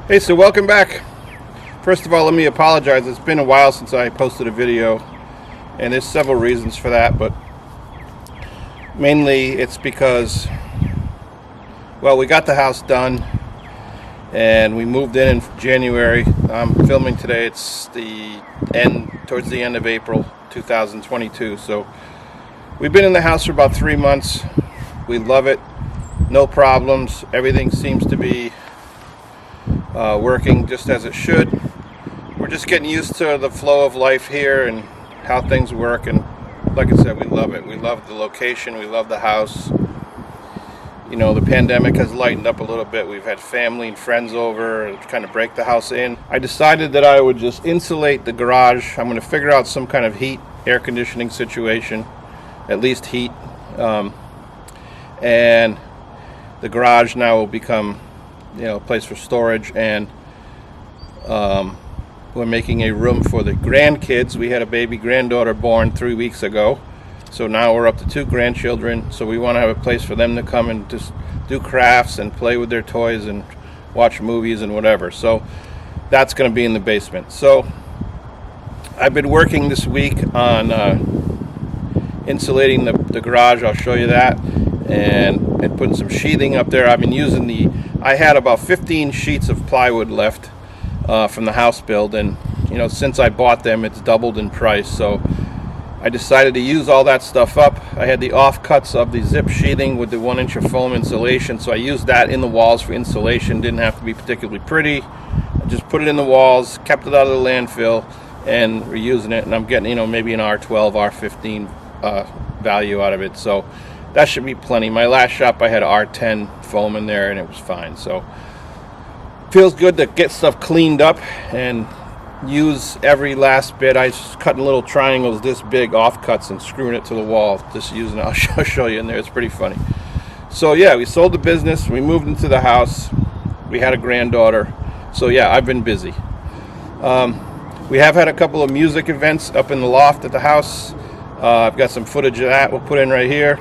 Hey, so welcome back. First of all, let me apologize. It's been a while since I posted a video, and there's several reasons for that, but mainly it's because, well, we got the house done and we moved in January. I'm filming today. It's towards the end of April 2022. So we've been in the house for about 3 months. We love it. No problems. Everything seems to be working just as it should. We're just getting used to the flow of life here and how things work, and like I said, we love it. We love the location, we love the house. You know, the pandemic has lightened up a little bit. We've had family and friends over to kind of break the house in. I decided that I would just insulate the garage. I'm going to figure out some kind of heat, air conditioning situation, at least heat, and the garage now will become, you know, a place for storage, and we're making a room for the grandkids. We had a baby granddaughter born 3 weeks ago, so now we're up to 2 grandchildren, so we want to have a place for them to come and just do crafts and play with their toys and watch movies and whatever. So that's going to be in the basement. So I've been working this week on insulating the garage. I'll show you that, and putting some sheathing up there. I've been using I had about 15 sheets of plywood left from the house build, and you know, since I bought them, it's doubled in price. So I decided to use all that stuff up. I had the offcuts of the zip sheathing with the 1-inch of foam insulation, so I used that in the walls for insulation. Didn't have to be particularly pretty. I just put it in the walls, kept it out of the landfill, and reusing it. And I'm getting, you know, maybe an R12, R15 value out of it. So that should be plenty. My last shop, I had R10 foam in there, and it was fine. So feels good to get stuff cleaned up and use every last bit. I was cutting little triangles this big, offcuts, and screwing it to the wall. Just using it. I'll show you in there. It's pretty funny. So yeah, we sold the business. We moved into the house. We had a granddaughter. So yeah, I've been busy. We have had a couple of music events up in the loft at the house. I've got some footage of that we'll put in right here.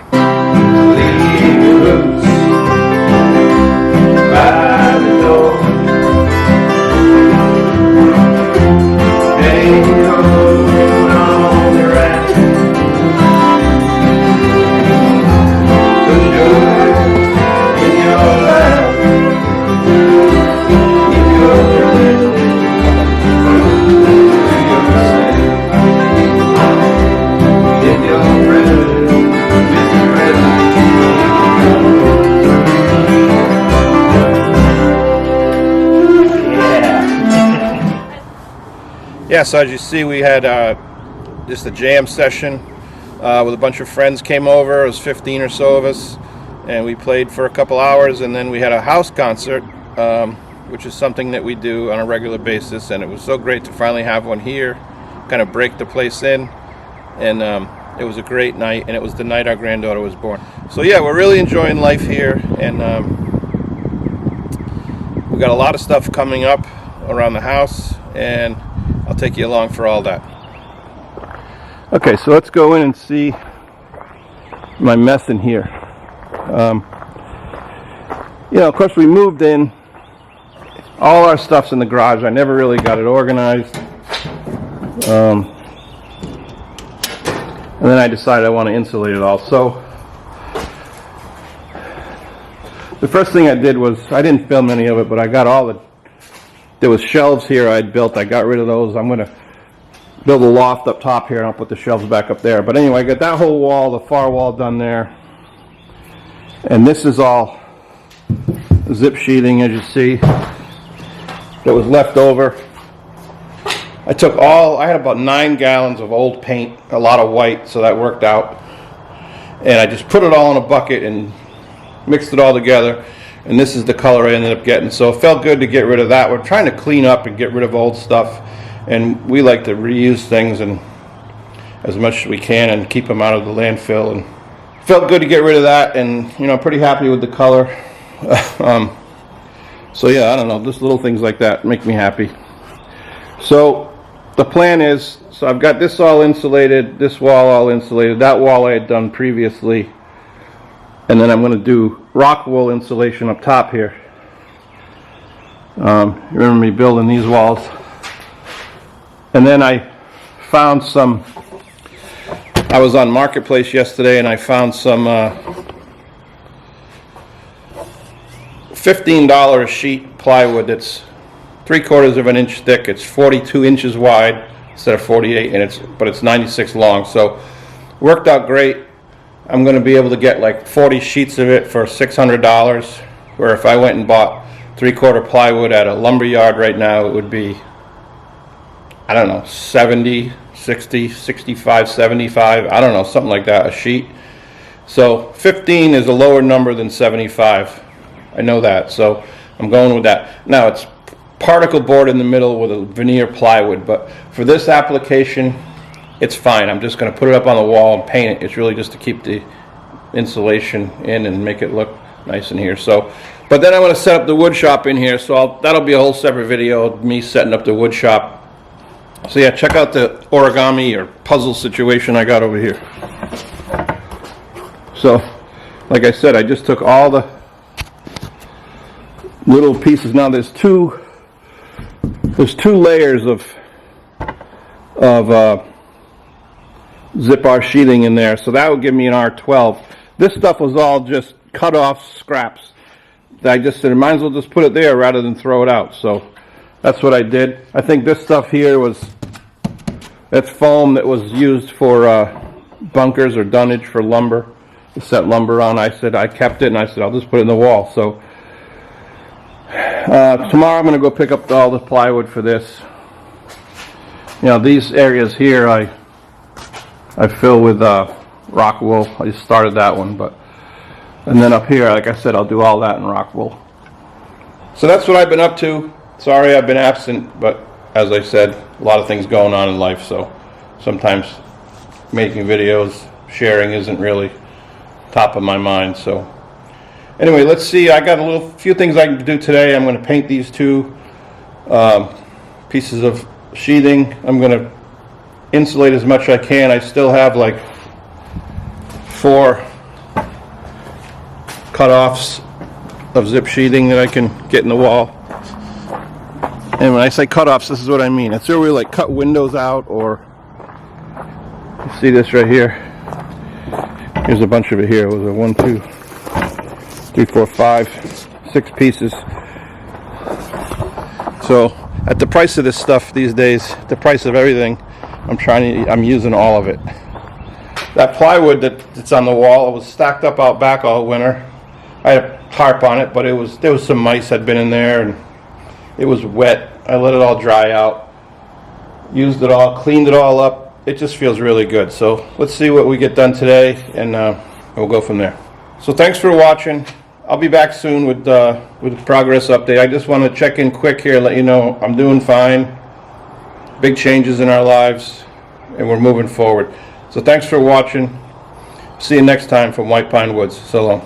Yeah, so as you see, we had just a jam session with a bunch of friends came over. It was 15 or so of us, and we played for a couple hours, and then we had a house concert, which is something that we do on a regular basis, and it was so great to finally have one here, kind of break the place in, and it was a great night, and it was the night our granddaughter was born. So yeah, we're really enjoying life here, and we got a lot of stuff coming up around the house, and I'll take you along for all that. Okay, so let's go in and see my mess in here. You know, of course, we moved in. All our stuff's in the garage. I never really got it organized. And then I decided I want to insulate it all. So the first thing I did was, I didn't film any of it, but I got there was shelves here I'd built. I got rid of those. I'm going to build a loft up top here, and I'll put the shelves back up there. But anyway, I got that whole wall, the far wall, done there. And this is all zip sheathing, as you see, that was left over. I had about 9 gallons of old paint, a lot of white, so that worked out. And I just put it all in a bucket and mixed it all together. And this is the color I ended up getting. So it felt good to get rid of that. We're trying to clean up and get rid of old stuff. And we like to reuse things and as much as we can and keep them out of the landfill. And it felt good to get rid of that. And, you know, pretty happy with the color. So yeah, I don't know. Just little things like that make me happy. So the plan is, so I've got this all insulated, this wall all insulated. That wall I had done previously. And then I'm going to do rock wool insulation up top here. You remember me building these walls. And then I found some, I was on Marketplace yesterday and I found some $15 sheet plywood that's 3/4 of an inch thick. It's 42 inches wide instead of 48, and but it's 96 long. So worked out great. I'm going to be able to get like 40 sheets of it for $600, where if I went and bought 3/4 plywood at a lumber yard right now, it would be, I don't know, 70, 60, 65, 75, I don't know, something like that, a sheet. So 15 is a lower number than 75. I know that, so I'm going with that. Now it's particle board in the middle with a veneer plywood, but for this application, it's fine. I'm just going to put it up on the wall and paint it. It's really just to keep the insulation in and make it look nice in here. So, but then I want to set up the wood shop in here, so that'll be a whole separate video of me setting up the wood shop. So yeah, check out the origami or puzzle situation I got over here. So, like I said, I just took all the little pieces. Now there's two layers of zip R sheathing in there, so that would give me an R12. This stuff was all just cut off scraps. I just said I might as well just put it there rather than throw it out. So that's what I did. I think this stuff here that's foam that was used for bunkers or dunnage for lumber, to set lumber on. I said I kept it and I said I'll just put it in the wall. So tomorrow I'm going to go pick up all the plywood for this. You know, these areas here I fill with rock wool. I just started that one, and then up here, like I said, I'll do all that in rock wool. So that's what I've been up to. Sorry I've been absent, but as I said, a lot of things going on in life, so sometimes making videos, sharing isn't really top of my mind. So anyway, let's see. I got a few things I can do today. I'm going to paint these two pieces of sheathing. I'm going to insulate as much as I can. I still have like 4 cut-offs of zip sheathing that I can get in the wall. And when I say cut-offs, this is what I mean. It's where we like cut windows out, or you see this right here. Here's a bunch of it here. It was a 1, 2, 3, 4, 5, 6 pieces. So at the price of this stuff these days, the price of everything, I'm using all of it. That plywood that's on the wall, it was stacked up out back all winter. I had a tarp on it, but there was some mice had been in there and it was wet. I let it all dry out, used it all, cleaned it all up. It just feels really good. So let's see what we get done today, and we'll go from there. So thanks for watching. I'll be back soon with a progress update. I just want to check in quick here, let you know I'm doing fine. Big changes in our lives, and we're moving forward. So thanks for watching. See you next time from White Pine Woods. So long.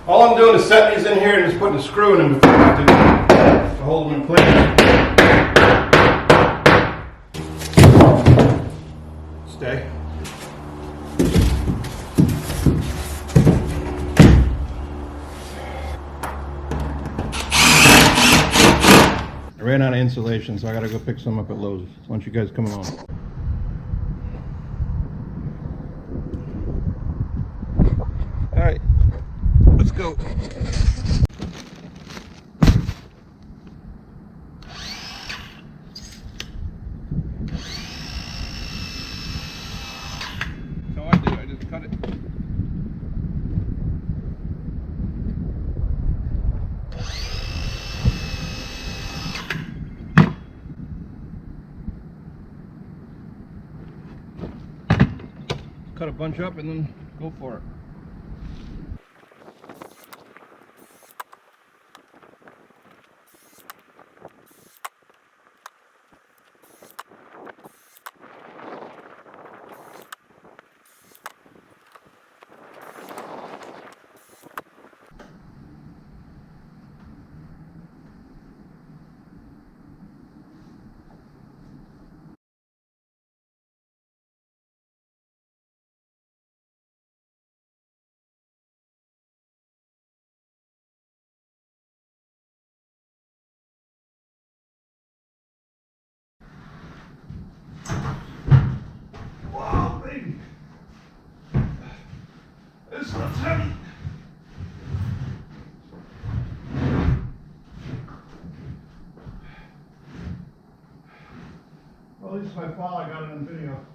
All I'm doing is setting these in here and just putting a screw in them to hold them in place. Stay. I ran out of insulation, so I gotta go pick some up at Lowe's. Why don't you guys come along? Alright. Let's go. So I just cut it. cut a bunch up and then go for it. Whoa, baby! This stuff's heavy. Well, at least if I fall, I got it on video.